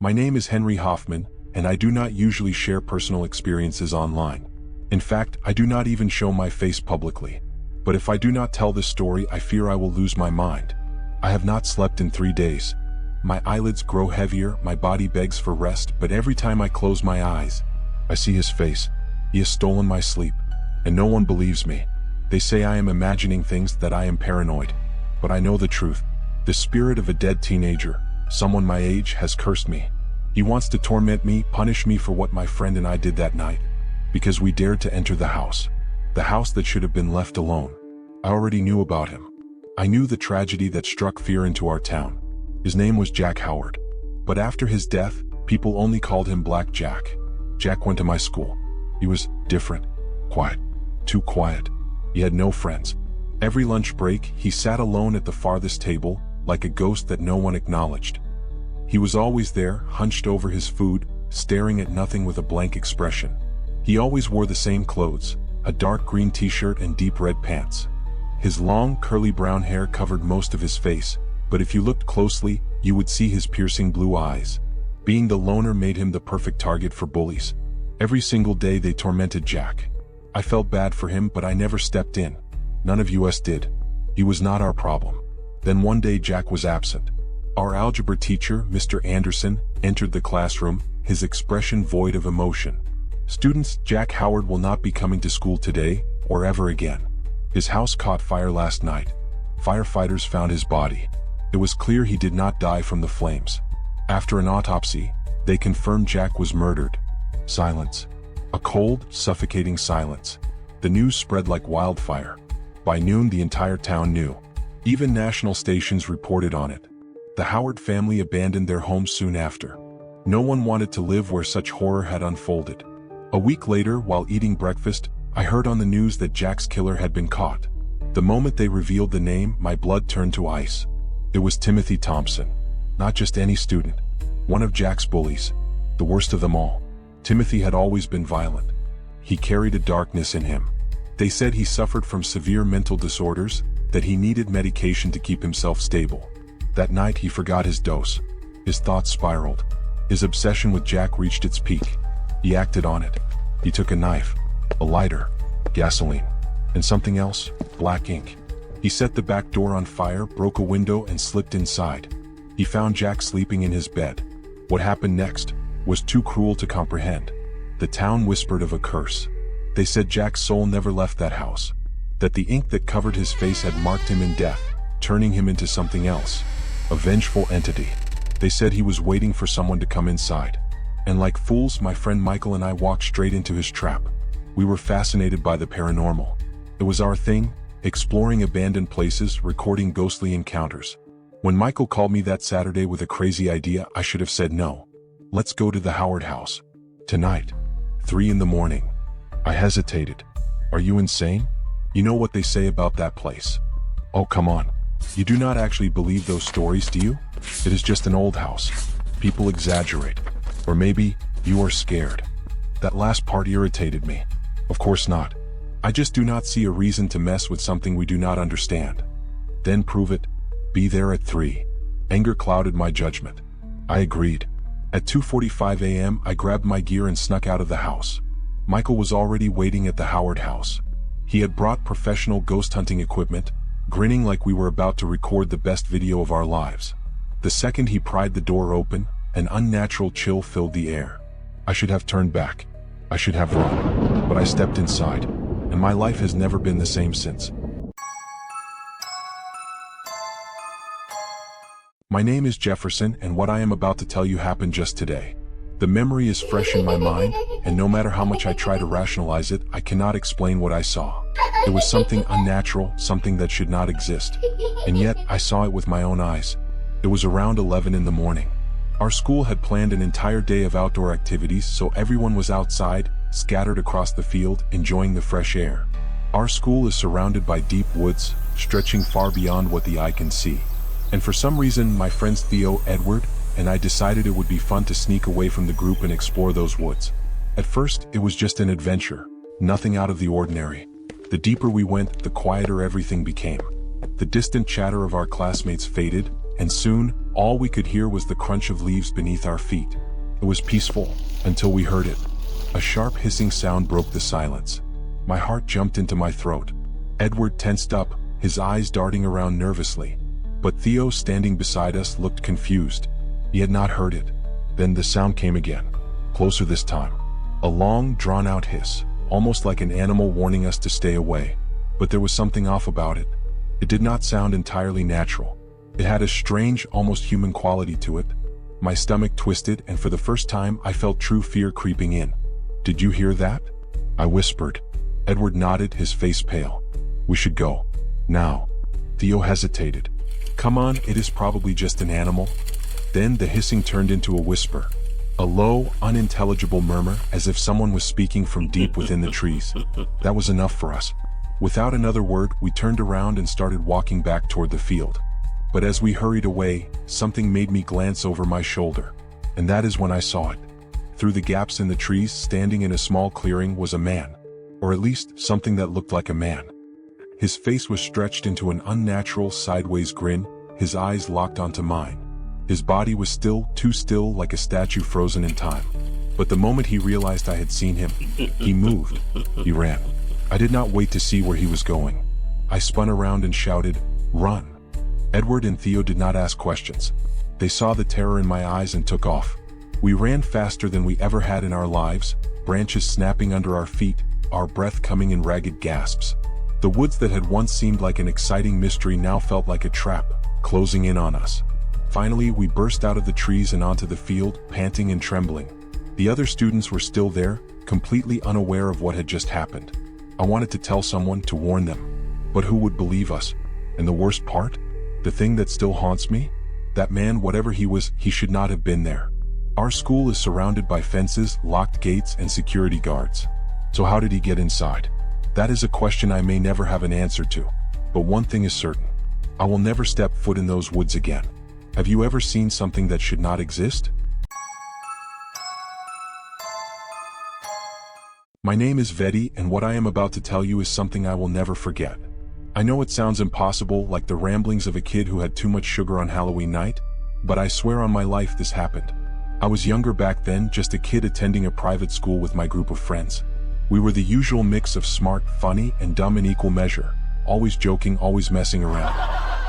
My name is Henry Hoffman, and I do not usually share personal experiences online. In fact, I do not even show my face publicly. But if I do not tell this story, I fear I will lose my mind. I have not slept in 3 days. My eyelids grow heavier, my body begs for rest, but every time I close my eyes, I see his face. He has stolen my sleep, and no one believes me. They say I am imagining things, that I am paranoid. But I know the truth. The spirit of a dead teenager, someone my age, has cursed me. He wants to torment me, punish me for what my friend and I did that night. Because we dared to enter the house that should have been left alone. I already knew about him. I knew the tragedy that struck fear into our town. His name was Jack Howard. But after his death, people only called him BlackJack. Jack went to my school. He was different, quiet, too quiet. He had no friends. Every lunch break, he sat alone at the farthest table, like a ghost that no one acknowledged. He was always there, hunched over his food, staring at nothing with a blank expression. He always wore the same clothes, a dark green t-shirt and deep red pants. His long, curly brown hair covered most of his face, but if you looked closely, you would see his piercing blue eyes. Being the loner made him the perfect target for bullies. Every single day they tormented Jack. I felt bad for him, but I never stepped in. None of us did. He was not our problem. Then one day Jack was absent. Our algebra teacher, Mr. Anderson, entered the classroom, his expression void of emotion. "Students, Jack Howard will not be coming to school today, or ever again. His house caught fire last night. Firefighters found his body. It was clear he did not die from the flames. After an autopsy, they confirmed Jack was murdered." Silence. A cold, suffocating silence. The news spread like wildfire. By noon, the entire town knew. Even national stations reported on it. The Howard family abandoned their home soon after. No one wanted to live where such horror had unfolded. A week later, while eating breakfast, I heard on the news that Jack's killer had been caught. The moment they revealed the name, my blood turned to ice. It was Timothy Thompson. Not just any student. One of Jack's bullies. The worst of them all. Timothy had always been violent. He carried a darkness in him. They said he suffered from severe mental disorders, that he needed medication to keep himself stable. That night he forgot his dose. His thoughts spiraled. His obsession with Jack reached its peak. He acted on it. He took a knife, a lighter, gasoline, and something else, black ink. He set the back door on fire, broke a window, and slipped inside. He found Jack sleeping in his bed. What happened next was too cruel to comprehend. The town whispered of a curse. They said Jack's soul never left that house. That the ink that covered his face had marked him in death, turning him into something else. A vengeful entity. They said he was waiting for someone to come inside. And like fools, my friend Michael and I walked straight into his trap. We were fascinated by the paranormal. It was our thing, exploring abandoned places, recording ghostly encounters. When Michael called me that Saturday with a crazy idea, I should have said no. "Let's go to the Howard house. Tonight. 3 in the morning. I hesitated. "Are you insane? You know what they say about that place." "Oh, come on. You do not actually believe those stories, do you? It is just an old house. People exaggerate. Or maybe you are scared." That last part irritated me. Of course not. I just do not see a reason to mess with something we do not understand. "Then prove it. Be there at 3. Anger clouded my judgment. I agreed. At 2:45 a.m. I grabbed my gear and snuck out of the house. Michael was already waiting at the Howard house. He had brought professional ghost hunting equipment, grinning like we were about to record the best video of our lives. The second he pried the door open, an unnatural chill filled the air. I should have turned back. I should have run. But I stepped inside, and my life has never been the same since. My name is Jefferson, and what I am about to tell you happened just today. The memory is fresh in my mind, and no matter how much I try to rationalize it, I cannot explain what I saw. It was something unnatural, something that should not exist. And yet, I saw it with my own eyes. It was around 11 in the morning. Our school had planned an entire day of outdoor activities, so everyone was outside, scattered across the field, enjoying the fresh air. Our school is surrounded by deep woods, stretching far beyond what the eye can see. And for some reason, my friends Theo, Edward, and I decided it would be fun to sneak away from the group and explore those woods. At first, it was just an adventure, nothing out of the ordinary. The deeper we went, the quieter everything became. The distant chatter of our classmates faded, and soon, All we could hear was the crunch of leaves beneath our feet. It was peaceful, until we heard it. A sharp hissing sound broke the silence. My heart jumped into my throat. Edward tensed up, his eyes darting around nervously. But Theo, standing beside us, looked confused. He had not heard it. Then the sound came again, closer this time. A long, drawn-out hiss, almost like an animal warning us to stay away. But there was something off about it. It did not sound entirely natural. It had a strange, almost human quality to it. My stomach twisted, and for the first time I felt true fear creeping in. "Did you hear that?" I whispered. Edward nodded, his face pale. "We should go. Now." Theo hesitated. "Come on, it is probably just an animal." Then the hissing turned into a whisper. A low, unintelligible murmur, as if someone was speaking from deep within the trees. That was enough for us. Without another word, we turned around and started walking back toward the field. But as we hurried away, something made me glance over my shoulder. And that is when I saw it. Through the gaps in the trees, standing in a small clearing, was a man. Or at least, something that looked like a man. His face was stretched into an unnatural, sideways grin, his eyes locked onto mine. His body was still, too still, like a statue frozen in time. But the moment he realized I had seen him, he moved. He ran. I did not wait to see where he was going. I spun around and shouted, "Run!" Edward and Theo did not ask questions. They saw the terror in my eyes and took off. We ran faster than we ever had in our lives, branches snapping under our feet, our breath coming in ragged gasps. The woods that had once seemed like an exciting mystery now felt like a trap, closing in on us. Finally, we burst out of the trees and onto the field, panting and trembling. The other students were still there, completely unaware of what had just happened. I wanted to tell someone, to warn them. But who would believe us? And the worst part? The thing that still haunts me? That man, whatever he was, he should not have been there. Our school is surrounded by fences, locked gates, and security guards. So how did he get inside? That is a question I may never have an answer to. But one thing is certain. I will never step foot in those woods again. Have you ever seen something that should not exist? My name is Vedi, and what I am about to tell you is something I will never forget. I know it sounds impossible, like the ramblings of a kid who had too much sugar on Halloween night, but I swear on my life this happened. I was younger back then, just a kid attending a private school with my group of friends. We were the usual mix of smart, funny, and dumb in equal measure, always joking, always messing around.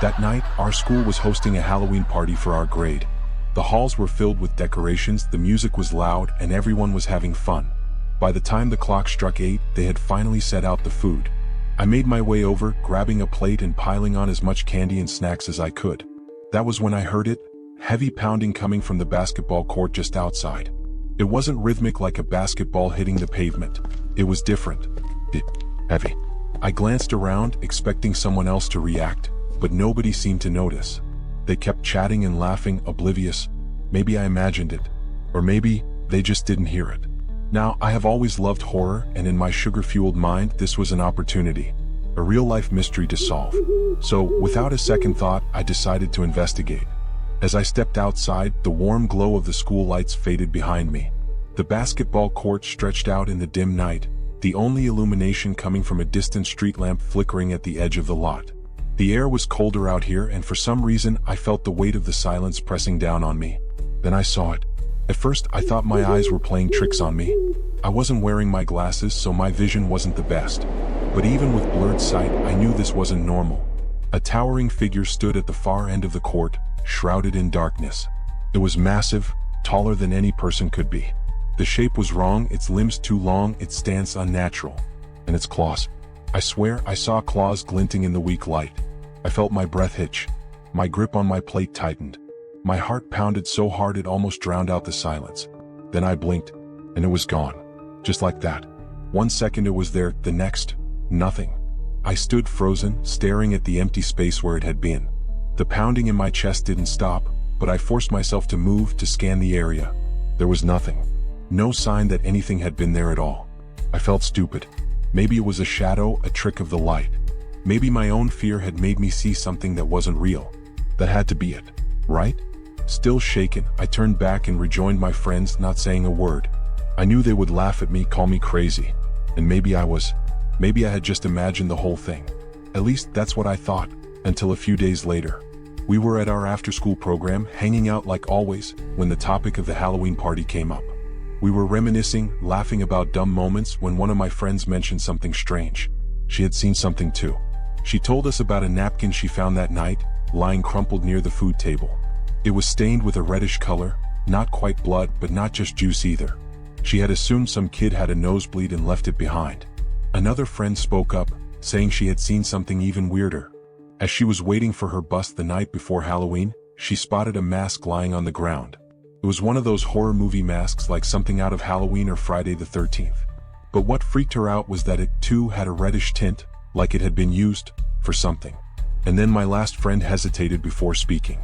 That night, our school was hosting a Halloween party for our grade. The halls were filled with decorations, the music was loud, and everyone was having fun. By the time the clock struck 8, they had finally set out the food. I made my way over, grabbing a plate and piling on as much candy and snacks as I could. That was when I heard it, heavy pounding coming from the basketball court just outside. It wasn't rhythmic like a basketball hitting the pavement. It was different. Heavy. I glanced around, expecting someone else to react, but nobody seemed to notice. They kept chatting and laughing, oblivious. Maybe I imagined it. Or maybe they just didn't hear it. Now, I have always loved horror, and in my sugar-fueled mind, this was an opportunity. A real-life mystery to solve. So, without a second thought, I decided to investigate. As I stepped outside, the warm glow of the school lights faded behind me. The basketball court stretched out in the dim night, the only illumination coming from a distant street lamp flickering at the edge of the lot. The air was colder out here, and for some reason, I felt the weight of the silence pressing down on me. Then I saw it. At first, I thought my eyes were playing tricks on me. I wasn't wearing my glasses, so my vision wasn't the best. But even with blurred sight, I knew this wasn't normal. A towering figure stood at the far end of the court, shrouded in darkness. It was massive, taller than any person could be. The shape was wrong, its limbs too long, its stance unnatural. And its claws. I swear I saw claws glinting in the weak light. I felt my breath hitch. My grip on my plate tightened. My heart pounded so hard it almost drowned out the silence. Then I blinked, and it was gone. Just like that. 1 second it was there, the next, nothing. I stood frozen, staring at the empty space where it had been. The pounding in my chest didn't stop, but I forced myself to move, to scan the area. There was nothing. No sign that anything had been there at all. I felt stupid. Maybe it was a shadow, a trick of the light. Maybe my own fear had made me see something that wasn't real. That had to be it, right? Still shaken, I turned back and rejoined my friends, not saying a word. I knew they would laugh at me, call me crazy. And maybe I had just imagined the whole thing. At least that's what I thought, until a few days later. We were at our after-school program, hanging out like always, when the topic of the Halloween party came up. We were reminiscing, laughing about dumb moments when one of my friends mentioned something strange. She had seen something too. She told us about a napkin she found that night, lying crumpled near the food table. It was stained with a reddish color, not quite blood but not just juice either. She had assumed some kid had a nosebleed and left it behind. Another friend spoke up, saying she had seen something even weirder. As she was waiting for her bus the night before Halloween, she spotted a mask lying on the ground. It was one of those horror movie masks like something out of Halloween or Friday the 13th. But what freaked her out was that it too had a reddish tint, like it had been used for something. And then my last friend hesitated before speaking.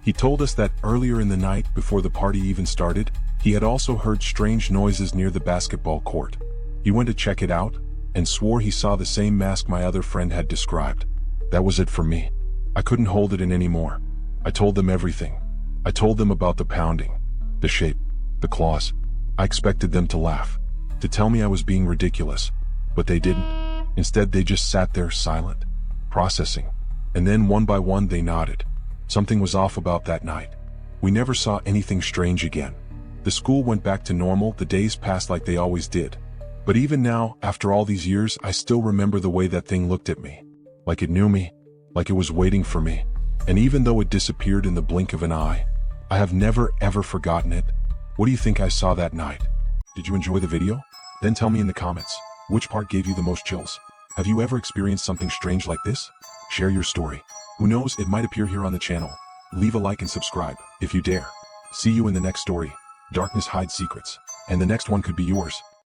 He told us that earlier in the night, before the party even started, he had also heard strange noises near the basketball court. He went to check it out, and swore he saw the same mask my other friend had described. That was it for me. I couldn't hold it in anymore. I told them everything. I told them about the pounding, the shape, the claws. I expected them to laugh, to tell me I was being ridiculous, but they didn't. Instead, they just sat there silent, processing. And then one by one they nodded. Something was off about that night. We never saw anything strange again. The school went back to normal, the days passed like they always did. But even now, after all these years, I still remember the way that thing looked at me. Like it knew me, like it was waiting for me. And even though it disappeared in the blink of an eye, I have never ever forgotten it. What do you think I saw that night? Did you enjoy the video? Then tell me in the comments, which part gave you the most chills? Have you ever experienced something strange like this? Share your story. Who knows, it might appear here on the channel. Leave a like and subscribe, if you dare. See you in the next story. Darkness hides secrets. And the next one could be yours.